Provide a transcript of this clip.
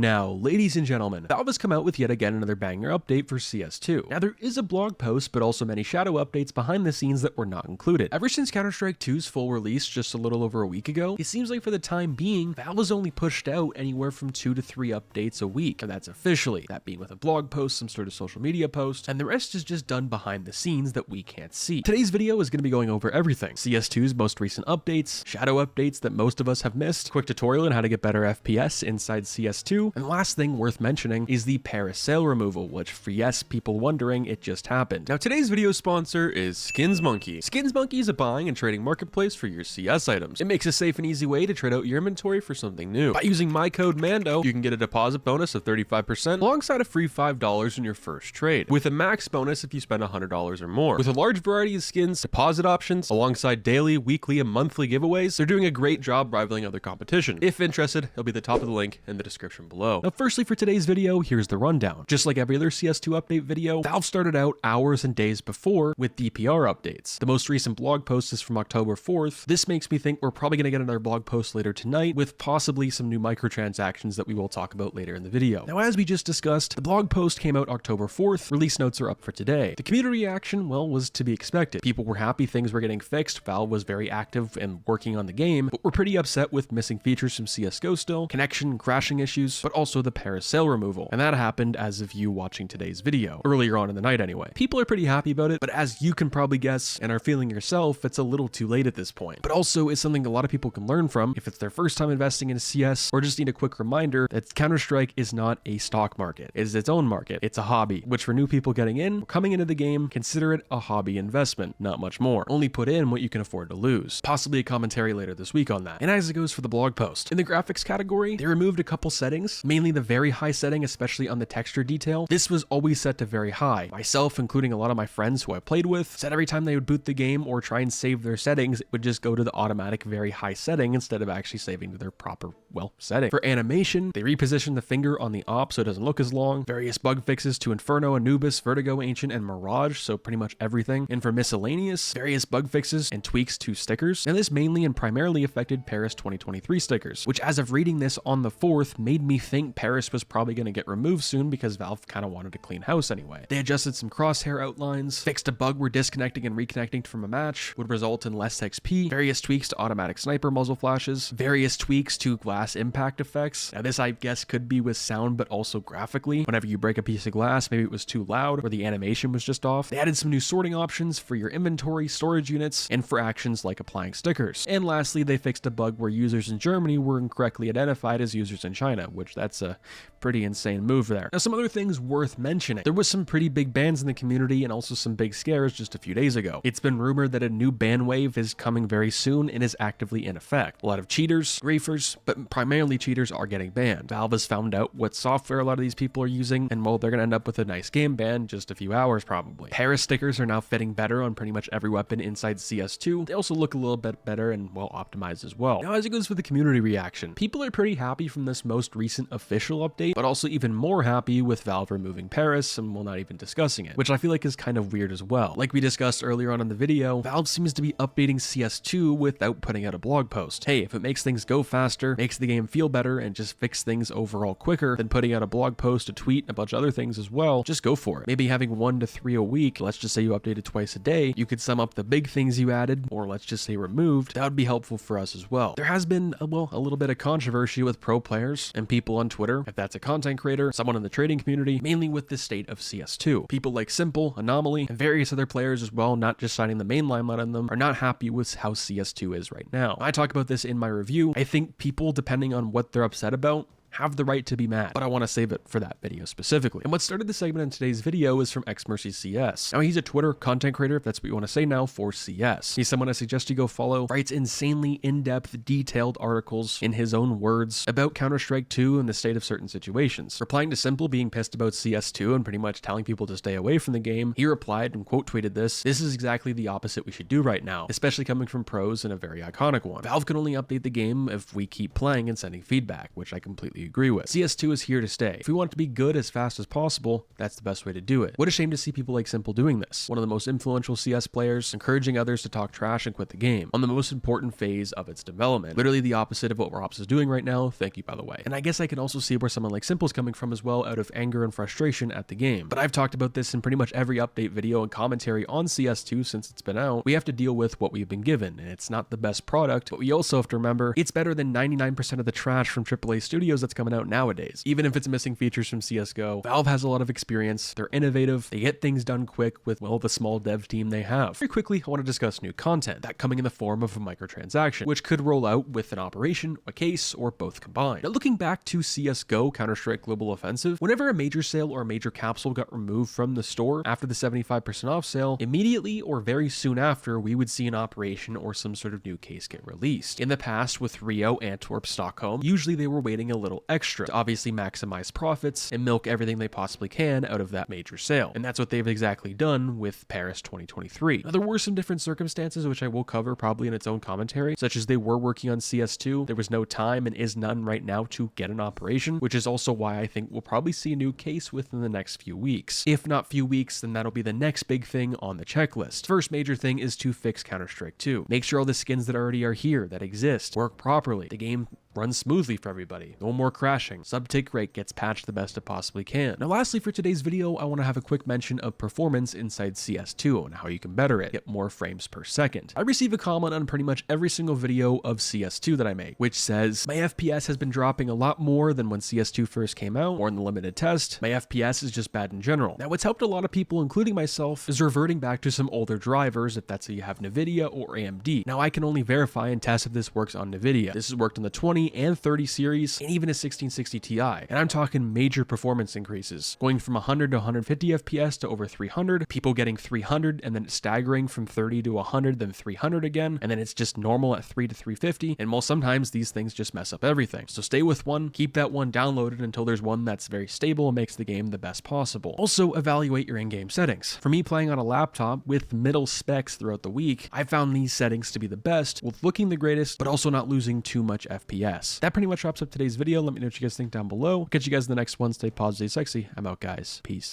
Now, ladies and gentlemen, Valve has come out with yet again another banger update for CS2. Now, there is a blog post, but also many shadow updates behind the scenes that were not included. Ever since Counter-Strike 2's full release just a little over a week ago, it seems like for the time being, Valve has only pushed out anywhere from 2 to 3 updates a week, and that's officially, that being with a blog post, some sort of social media post, and the rest is just done behind the scenes that we can't see. Today's video is going to be going over everything: CS2's most recent updates, shadow updates that most of us have missed, quick tutorial on how to get better FPS inside CS2, and the last thing worth mentioning is the Paris sale removal, which for yes, people wondering, it just happened. Now today's video sponsor is Skins Monkey. Skins Monkey is a buying and trading marketplace for your CS items. It makes a safe and easy way to trade out your inventory for something new. By using my code MANDO, you can get a deposit bonus of 35% alongside a free $5 in your first trade, with a max bonus if you spend $100 or more. With a large variety of skins, deposit options, alongside daily, weekly, and monthly giveaways, they're doing a great job rivaling other competition. If interested, it'll be at the top of the link in the description below. Now firstly, for today's video, here's the rundown. Just like every other CS2 update video, Valve started out hours and days before with DPR updates. The most recent blog post is from October 4th. This makes me think we're probably going to get another blog post later tonight with possibly some new microtransactions that we will talk about later in the video. Now, as we just discussed, the blog post came out October 4th. Release notes are up for today. The community reaction, well, was to be expected. People were happy things were getting fixed. Valve was very active and working on the game, but we're pretty upset with missing features from CSGO still, connection and crashing issues, but also the Paris sale removal. And that happened as of you watching today's video, earlier on in the night anyway. People are pretty happy about it, but as you can probably guess and are feeling yourself, it's a little too late at this point. But also it's something a lot of people can learn from if it's their first time investing in CS, or just need a quick reminder that Counter-Strike is not a stock market. It is its own market. It's a hobby, which for new people getting in or coming into the game, consider it a hobby investment, not much more. Only put in what you can afford to lose. Possibly a commentary later this week on that. And as it goes for the blog post, in the graphics category, they removed a couple settings, mainly the very high setting, especially on the texture detail. This was always set to very high. Myself, including a lot of my friends who I played with, said every time they would boot the game or try and save their settings, it would just go to the automatic very high setting instead of actually saving to their proper, well, setting. For animation, they repositioned the finger on the op so it doesn't look as long. Various bug fixes to Inferno, Anubis, Vertigo, Ancient, and Mirage, so pretty much everything. And for miscellaneous, various bug fixes and tweaks to stickers. And this mainly and primarily affected Paris 2023 stickers, which as of reading this on the 4th made me think Paris was probably going to get removed soon because Valve kind of wanted to clean house anyway. They adjusted some crosshair outlines, fixed a bug where disconnecting and reconnecting from a match would result in less XP, various tweaks to automatic sniper muzzle flashes, various tweaks to glass impact effects. Now this I guess could be with sound but also graphically. Whenever you break a piece of glass, maybe it was too loud or the animation was just off. They added some new sorting options for your inventory, storage units, and for actions like applying stickers. And lastly, they fixed a bug where users in Germany were incorrectly identified as users in China, which that's a pretty insane move there. Now some other things worth mentioning. There was some pretty big bans in the community and also some big scares just a few days ago. It's been rumored that a new ban wave is coming very soon and is actively in effect. A lot of cheaters, griefers, but primarily cheaters are getting banned. Valve has found out what software a lot of these people are using, and well, they're gonna end up with a nice game ban just a few hours probably. Paris stickers are now fitting better on pretty much every weapon inside CS2. They also look a little bit better and well optimized as well. Now as it goes for the community reaction, people are pretty happy from this most recent official update, but also even more happy with Valve removing Paris, and we're not even discussing it, which I feel like is kind of weird as well. Like we discussed earlier on in the video, Valve seems to be updating CS2 without putting out a blog post. Hey, if it makes things go faster, makes the game feel better, and just fix things overall quicker than putting out a blog post, a tweet, a bunch of other things as well, just go for it. Maybe having 1 to 3 a week, let's just say you updated twice a day, you could sum up the big things you added, or let's just say removed. That would be helpful for us as well. There has been a little bit of controversy with pro players and people on Twitter, if that's a content creator, someone in the trading community, mainly with the state of CS2. People like Simple, Anomaly, and various other players as well, not just signing the main limelight on them, are not happy with how CS2 is right now. I talk about this in my review. I think people, depending on what they're upset about, have the right to be mad, but I want to save it for that video specifically. And what started the segment in today's video is from XMercy CS. Now he's a Twitter content creator, if that's what you want to say now, for CS. He's someone I suggest you go follow, writes insanely in-depth, detailed articles in his own words about Counter-Strike 2 and the state of certain situations. Replying to Simple being pissed about CS2 and pretty much telling people to stay away from the game, he replied and quote tweeted this is exactly the opposite we should do right now, especially coming from pros and a very iconic one. Valve can only update the game if we keep playing and sending feedback, which I completely you agree with. CS2 is here to stay. If we want it to be good as fast as possible, that's the best way to do it. What a shame to see people like Simple doing this. One of the most influential CS players, encouraging others to talk trash and quit the game on the most important phase of its development. Literally the opposite of what Robs is doing right now. Thank you, by the way. And I guess I can also see where someone like Simple's coming from as well, out of anger and frustration at the game. But I've talked about this in pretty much every update video and commentary on CS2 since it's been out. We have to deal with what we've been given, and it's not the best product, but we also have to remember it's better than 99% of the trash from AAA studios that's coming out nowadays. Even if it's missing features from CSGO, Valve has a lot of experience, they're innovative, they get things done quick with, well, the small dev team they have. Very quickly, I want to discuss new content, that coming in the form of a microtransaction, which could roll out with an operation, a case, or both combined. Now, looking back to CSGO Counter-Strike Global Offensive, whenever a major sale or a major capsule got removed from the store after the 75% off sale, immediately or very soon after, we would see an operation or some sort of new case get released. In the past, with Rio, Antwerp, Stockholm, usually they were waiting a little extra to obviously maximize profits and milk everything they possibly can out of that major sale. And that's what they've exactly done with Paris 2023. Now, there were some different circumstances, which I will cover probably in its own commentary, such as they were working on CS2, there was no time and is none right now to get an operation, which is also why I think we'll probably see a new case within the next few weeks. If not few weeks, then that'll be the next big thing on the checklist. First major thing is to fix Counter-Strike 2. Make sure all the skins that already are here, that exist, work properly. The game runs smoothly for everybody. No more crashing. Sub-tick rate gets patched the best it possibly can. Now lastly for today's video, I want to have a quick mention of performance inside CS2 and how you can better it, get more frames per second. I receive a comment on pretty much every single video of CS2 that I make, which says, my FPS has been dropping a lot more than when CS2 first came out, or in the limited test. My FPS is just bad in general. Now what's helped a lot of people, including myself, is reverting back to some older drivers, if that's how you have NVIDIA or AMD. Now I can only verify and test if this works on NVIDIA. This has worked on the 20 and 30 series, and even a 1660 Ti. And I'm talking major performance increases, going from 100 to 150 FPS to over 300, people getting 300, and then staggering from 30 to 100, then 300 again, and then it's just normal at 3 to 350, and well, sometimes these things just mess up everything. So stay with one, keep that one downloaded until there's one that's very stable and makes the game the best possible. Also, evaluate your in-game settings. For me playing on a laptop with middle specs throughout the week, I found these settings to be the best, with looking the greatest, but also not losing too much FPS. That pretty much wraps up today's video. Let me know what you guys think down below. Catch you guys in the next one. Stay positive, stay sexy. I'm out, guys. Peace.